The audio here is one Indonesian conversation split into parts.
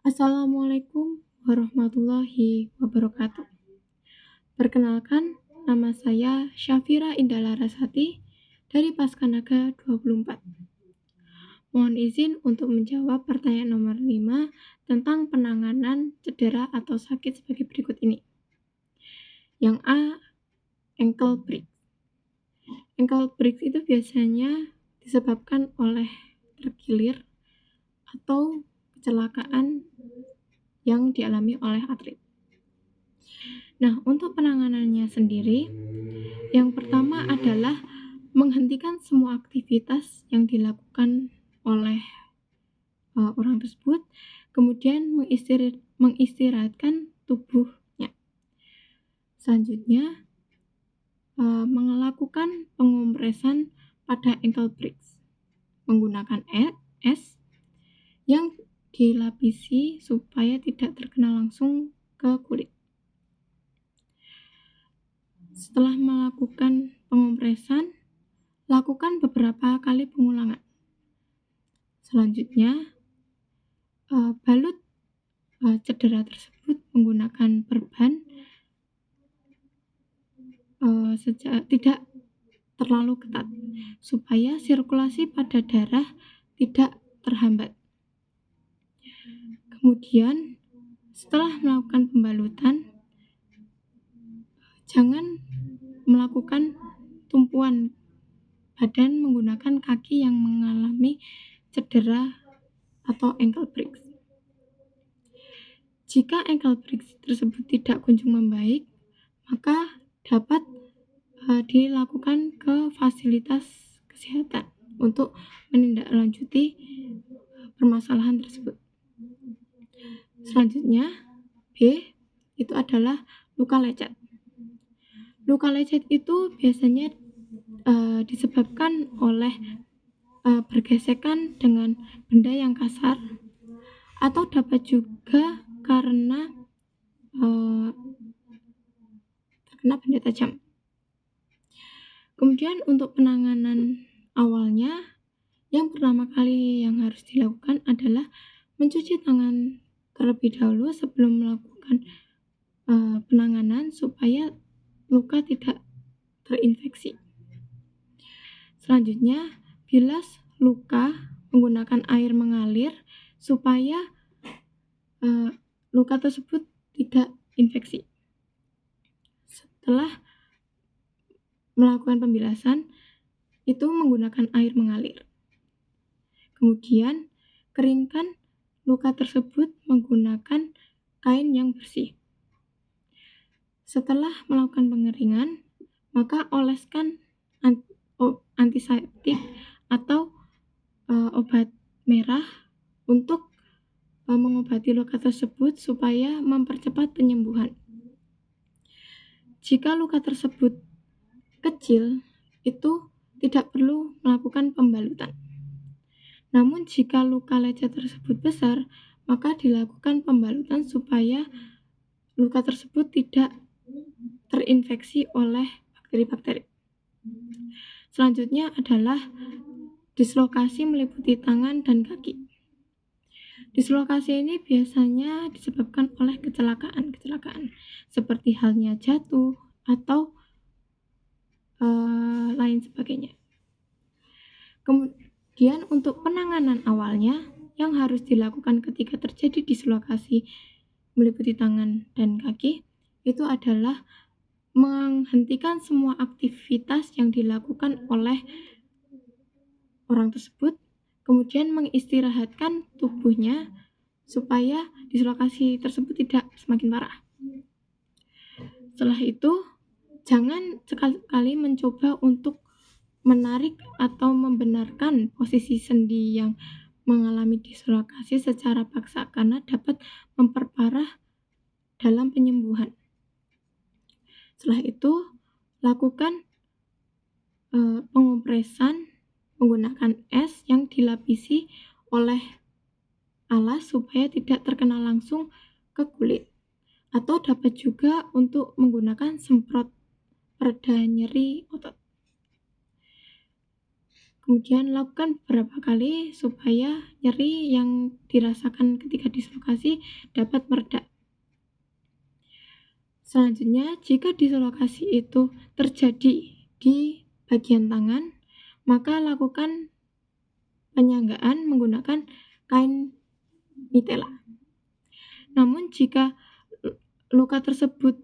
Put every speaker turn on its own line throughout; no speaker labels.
Assalamualaikum warahmatullahi wabarakatuh. Perkenalkan, nama saya Syafira Indah Larasati dari Paskanaga 24. Mohon izin untuk menjawab pertanyaan nomor 5 tentang penanganan cedera atau sakit sebagai berikut ini. Yang A, ankle break. Ankle break itu biasanya disebabkan oleh terkilir atau kecelakaan yang dialami oleh atlet. Nah, untuk penanganannya sendiri, yang pertama adalah menghentikan semua aktivitas yang dilakukan oleh orang tersebut, kemudian mengistirahatkan tubuhnya. Selanjutnya, melakukan pengompresan pada ankle brace menggunakan es yang dilapisi supaya tidak terkena langsung ke kulit. Setelah melakukan pengompresan, lakukan beberapa kali pengulangan. Selanjutnya, balut cedera tersebut menggunakan perban tidak terlalu ketat, supaya sirkulasi pada darah tidak terhambat. Kemudian, setelah melakukan pembalutan, jangan melakukan tumpuan badan menggunakan kaki yang mengalami cedera atau ankle break. Jika ankle break tersebut tidak kunjung membaik, maka dapat dilakukan ke fasilitas kesehatan untuk menindaklanjuti permasalahan tersebut. Selanjutnya, B, itu adalah luka lecet. Luka lecet itu biasanya disebabkan oleh bergesekan dengan benda yang kasar, atau dapat juga karena terkena benda tajam. Kemudian untuk penanganan awalnya, yang pertama kali yang harus dilakukan adalah mencuci tangan terlebih dahulu sebelum melakukan penanganan supaya luka tidak terinfeksi. Selanjutnya, bilas luka menggunakan air mengalir supaya luka tersebut tidak infeksi. Setelah melakukan pembilasan, itu menggunakan air mengalir. Kemudian, keringkan luka tersebut menggunakan kain yang bersih. Setelah melakukan pengeringan, maka oleskan antiseptik atau obat merah untuk mengobati luka tersebut supaya mempercepat penyembuhan. Jika luka tersebut kecil, itu tidak perlu melakukan pembalutan. Namun jika luka lecet tersebut besar, maka dilakukan pembalutan supaya luka tersebut tidak terinfeksi oleh bakteri-bakteri. Selanjutnya adalah dislokasi meliputi tangan dan kaki. Dislokasi ini biasanya disebabkan oleh kecelakaan seperti halnya jatuh atau lain sebagainya. Kemudian untuk penanganan awalnya yang harus dilakukan ketika terjadi dislokasi meliputi tangan dan kaki itu adalah menghentikan semua aktivitas yang dilakukan oleh orang tersebut, kemudian mengistirahatkan tubuhnya supaya dislokasi tersebut tidak semakin parah. Setelah itu, jangan sekali-kali mencoba untuk menarik atau membenarkan posisi sendi yang mengalami dislokasi secara paksa karena dapat memperparah dalam penyembuhan. Setelah itu, lakukan pengompresan menggunakan es yang dilapisi oleh alas supaya tidak terkena langsung ke kulit. Atau dapat juga untuk menggunakan semprot pereda nyeri otot. Kemudian lakukan beberapa kali supaya nyeri yang dirasakan ketika dislokasi dapat mereda. Selanjutnya, jika dislokasi itu terjadi di bagian tangan, maka lakukan penyanggaan menggunakan kain mitela. Namun jika luka tersebut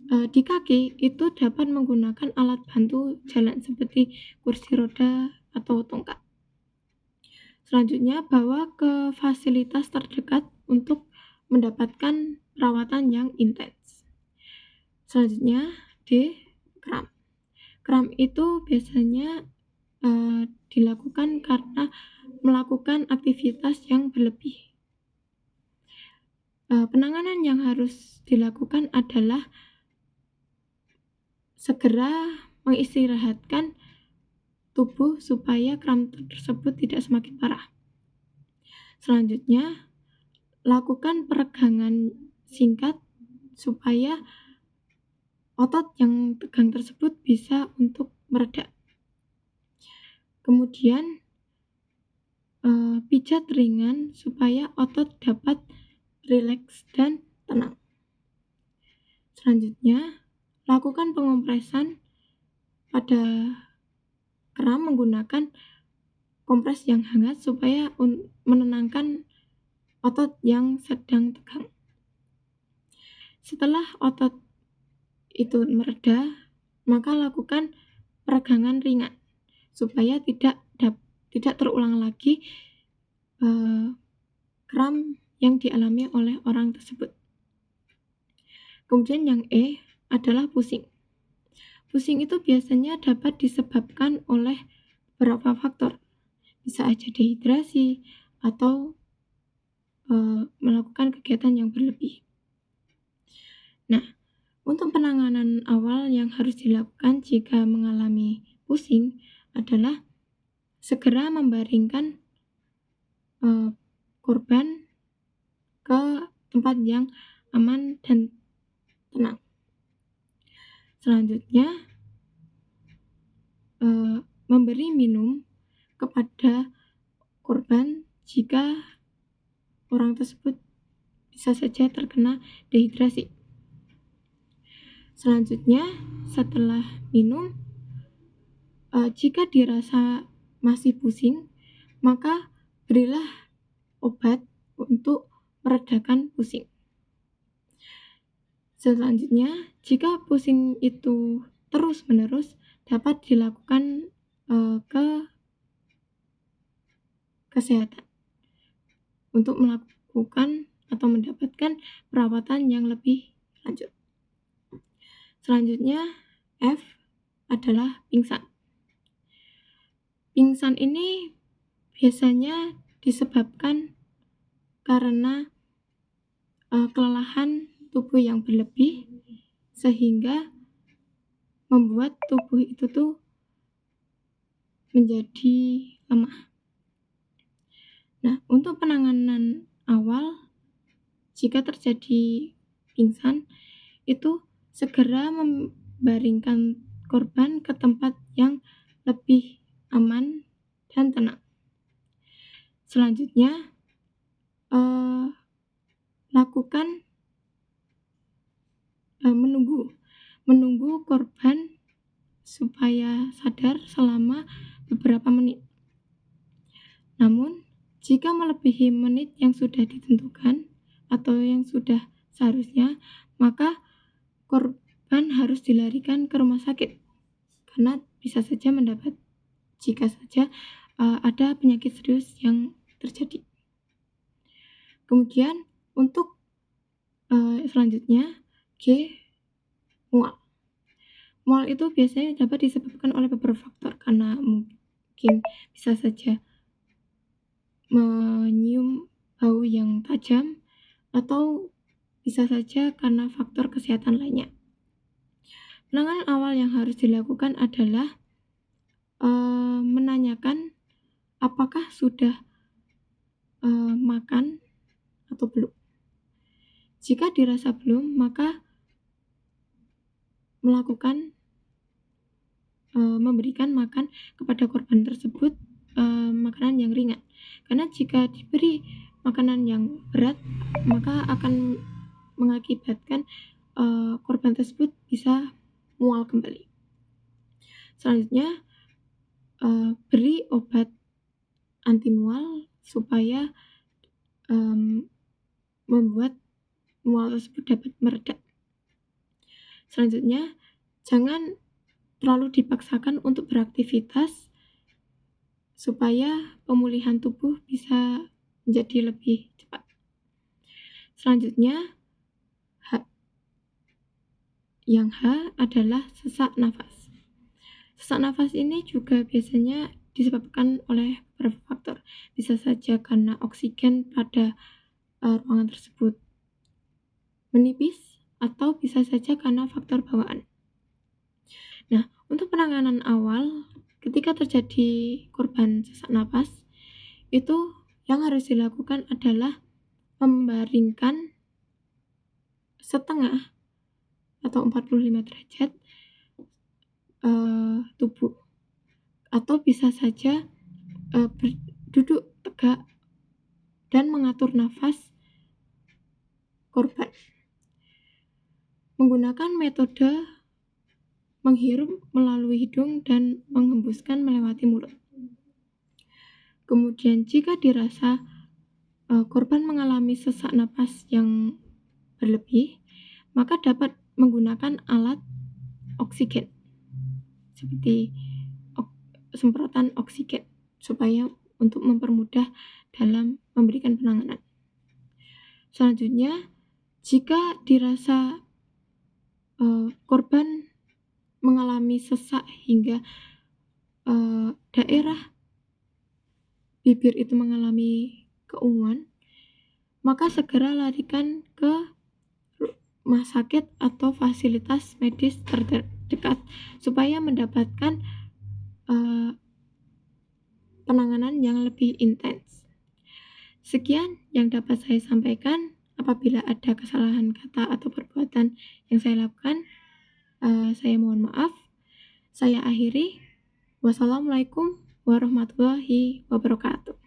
di kaki, itu dapat menggunakan alat bantu jalan seperti kursi roda atau tongkat. Selanjutnya, bawa ke fasilitas terdekat untuk mendapatkan perawatan yang intens. Selanjutnya, D. Kram. Kram itu biasanya dilakukan karena melakukan aktivitas yang berlebih. Penanganan yang harus dilakukan adalah segera mengistirahatkan tubuh supaya kram tersebut tidak semakin parah. Selanjutnya, lakukan peregangan singkat supaya otot yang tegang tersebut bisa untuk mereda. Kemudian, pijat ringan supaya otot dapat rileks dan tenang. Selanjutnya, lakukan pengompresan pada kram menggunakan kompres yang hangat supaya menenangkan otot yang sedang tegang. Setelah otot itu mereda, maka lakukan peregangan ringan supaya tidak terulang lagi kram yang dialami oleh orang tersebut. Kemudian yang E adalah pusing. Pusing itu biasanya dapat disebabkan oleh beberapa faktor. Bisa aja dehidrasi atau melakukan kegiatan yang berlebih. Nah, untuk penanganan awal yang harus dilakukan jika mengalami pusing adalah segera membaringkan korban ke tempat yang aman dan tenang. Selanjutnya, memberi minum kepada korban jika orang tersebut bisa saja terkena dehidrasi. Selanjutnya, setelah minum, jika dirasa masih pusing, maka berilah obat untuk meredakan pusing. Selanjutnya, jika pusing itu terus-menerus, dapat dilakukan ke kesehatan untuk melakukan atau mendapatkan perawatan yang lebih lanjut. Selanjutnya, F adalah pingsan. Pingsan ini biasanya disebabkan karena kelelahan tubuh yang berlebih sehingga membuat tubuh itu tuh menjadi lemah. Nah, untuk penanganan awal jika terjadi pingsan itu segera membaringkan korban ke tempat yang lebih aman dan tenang. Selanjutnya, lakukan menunggu korban supaya sadar selama beberapa menit. Namun, jika melebihi menit yang sudah ditentukan atau yang sudah seharusnya, maka korban harus dilarikan ke rumah sakit karena bisa saja jika saja ada penyakit serius yang terjadi. Kemudian untuk selanjutnya, G. Mual. Mual itu biasanya dapat disebabkan oleh beberapa faktor karena mungkin bisa saja menyium bau yang tajam atau bisa saja karena faktor kesehatan lainnya. Penanganan awal yang harus dilakukan adalah menanyakan apakah sudah makan atau belum. Jika dirasa belum, maka melakukan memberikan makan kepada korban tersebut makanan yang ringan. Karena jika diberi makanan yang berat, maka akan mengakibatkan korban tersebut bisa mual kembali. Selanjutnya, beri obat anti mual supaya membuat mual tersebut dapat mereda. Selanjutnya, jangan terlalu dipaksakan untuk beraktivitas supaya pemulihan tubuh bisa menjadi lebih cepat. Selanjutnya, yang H adalah sesak nafas. Sesak nafas ini juga biasanya disebabkan oleh beberapa faktor. Bisa saja karena oksigen pada ruangan tersebut menipis, atau bisa saja karena faktor bawaan. Nah, untuk penanganan awal ketika terjadi korban sesak napas, itu yang harus dilakukan adalah membaringkan setengah atau 45 derajat tubuh, atau bisa saja duduk tegak dan mengatur nafas korban menggunakan metode menghirup melalui hidung dan menghembuskan melewati mulut. Kemudian jika dirasa korban mengalami sesak napas yang berlebih, maka dapat menggunakan alat oksigen seperti semprotan oksigen supaya untuk mempermudah dalam memberikan penanganan. Selanjutnya, jika dirasa korban mengalami sesak hingga daerah bibir itu mengalami keunguan, maka segera larikan ke rumah sakit atau fasilitas medis terdekat supaya mendapatkan penanganan yang lebih intens. Sekian yang dapat saya sampaikan. Apabila ada kesalahan kata atau perbuatan yang saya lakukan, saya mohon maaf. Saya akhiri. Wassalamualaikum warahmatullahi wabarakatuh.